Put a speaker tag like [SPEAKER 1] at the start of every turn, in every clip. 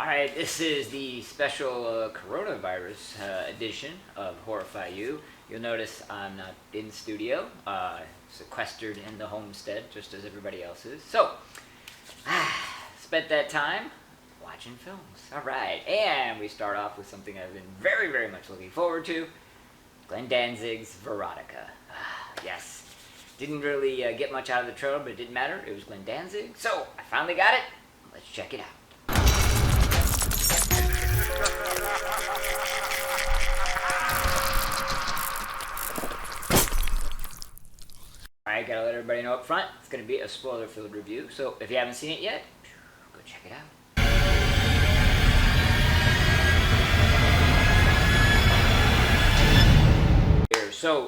[SPEAKER 1] Alright, this is the special coronavirus edition of Horrifyou. You'll notice I'm not in the studio, sequestered in the homestead, just as everybody else is. So, spent that time watching films. Alright, and we start off with something I've been very, very much looking forward to. Glen Danzig's Verotika. Yes. Didn't really get much out of the trailer, but it didn't matter. It was Glen Danzig. So, I finally got it. Let's check it out. Alright, gotta let everybody know up front, it's gonna be a spoiler-filled review, so if you haven't seen it yet, go check it out. So,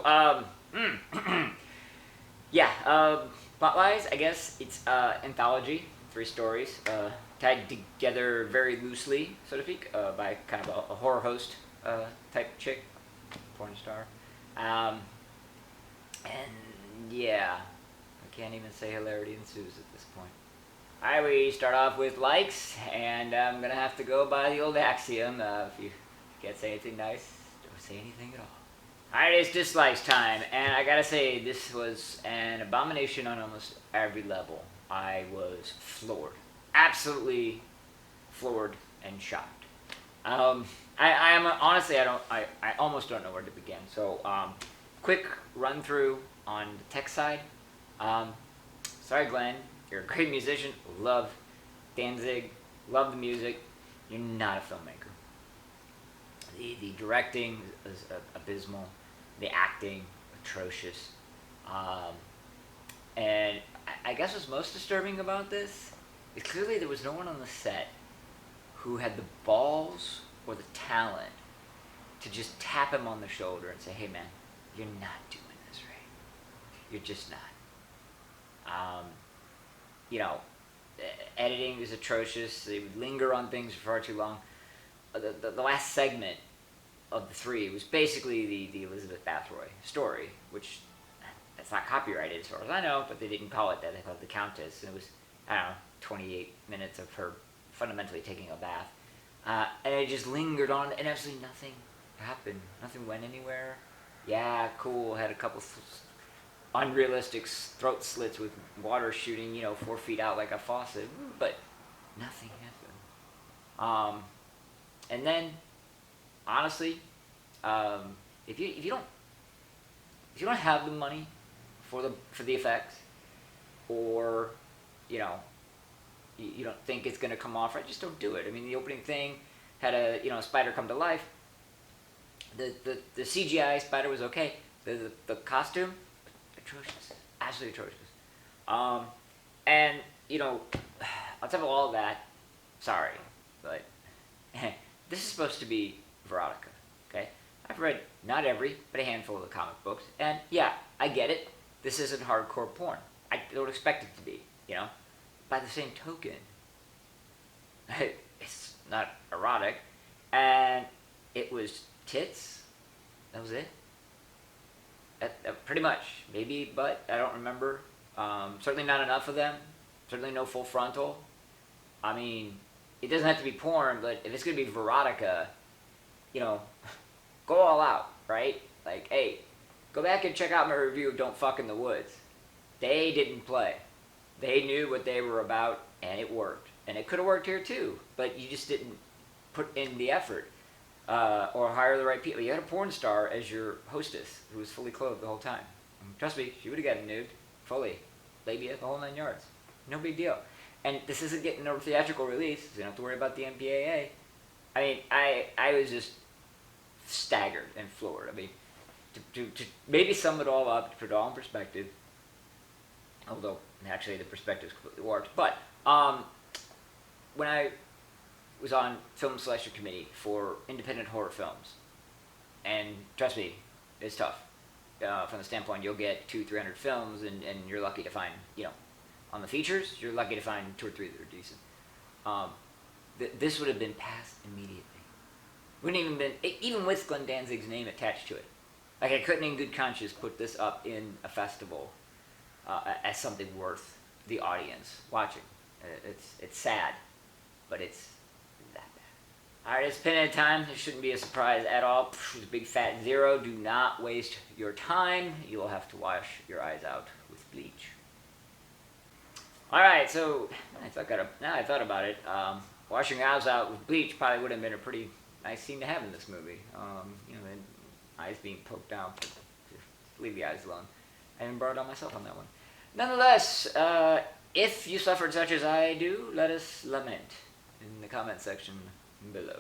[SPEAKER 1] plot-wise, I guess it's anthology, 3 stories, tied together very loosely, so to speak, by kind of a horror host type chick, porn star. And yeah, I can't even say hilarity ensues at this point. Alright, we start off with likes, and I'm gonna have to go by the old axiom, if you can't say anything nice, don't say anything at all. Alright, it's dislikes time, and I gotta say, this was an abomination on almost every level. I was floored. Absolutely floored and shocked. I'm honestly, I almost don't know where to begin. So, quick run through on the tech side. Sorry, Glenn, you're a great musician. Love Danzig, love the music. You're not a filmmaker. The directing is abysmal. The acting, atrocious. And I guess what's most disturbing about this is clearly there was no one on the set who had the balls or the talent to just tap him on the shoulder and say, hey man, you're not doing this right. You're just not. Editing is atrocious. They would linger on things for far too long. The last segment of the 3 was basically the Elizabeth Bathory story, which it's not copyrighted as far as I know, but they didn't call it that. They called it The Countess, and it was, I don't know, 28 minutes of her fundamentally taking a bath. And it just lingered on, and absolutely nothing happened. Nothing went anywhere. Yeah, cool, had a couple unrealistic throat slits with water shooting, 4 feet out like a faucet, but nothing happened. And then, honestly, if you don't have the money for the effects, or you don't think it's gonna come off right, just don't do it. I mean, the opening thing had a spider come to life. The CGI spider was okay. The costume, atrocious, absolutely atrocious. And on top of all of that, sorry, but this is supposed to be Verotika, okay? I've read not every, but a handful of the comic books, and yeah, I get it. This isn't hardcore porn. I don't expect it to be, By the same token, it's not erotic, and it was tits. That was it. Pretty much, maybe, but I don't remember. Certainly not enough of them. Certainly no full frontal. I mean, it doesn't have to be porn, but if it's gonna be Verotika, go all out, right? Like, hey, go back and check out my review of Don't Fuck in the Woods. They didn't play. They knew what they were about, and it worked. And it could have worked here too, but you just didn't put in the effort or hire the right people. You had a porn star as your hostess who was fully clothed the whole time. And trust me, she would have gotten nude, fully, labia, the whole 9 yards. No big deal. And this isn't getting a theatrical release, so you don't have to worry about the MPAA. I mean, I was just staggered and floored. I mean, to maybe sum it all up, to put it all in perspective, although actually the perspective is completely warped, but when I was on film selection committee for independent horror films, and trust me, it's tough. From the standpoint, you'll get 200-300 films, and you're lucky to find, on the features, you're lucky to find 2 or 3 that are decent. This would have been passed immediately. Wouldn't even been, even with Glen Danzig's name attached to it. Like, I couldn't in good conscience put this up in a festival as something worth the audience watching. It's sad, but it's that Alright, it's pinhead time. This shouldn't be a surprise at all. It's a big fat 0. Do not waste your time. You will have to wash your eyes out with bleach. Alright, so now I thought about it. Washing your eyes out with bleach probably would have been a pretty nice scene to have in this movie. Eyes being poked out. Just leave the eyes alone. I even brought it on myself on that one. Nonetheless, if you suffered such as I do, let us lament in the comment section below.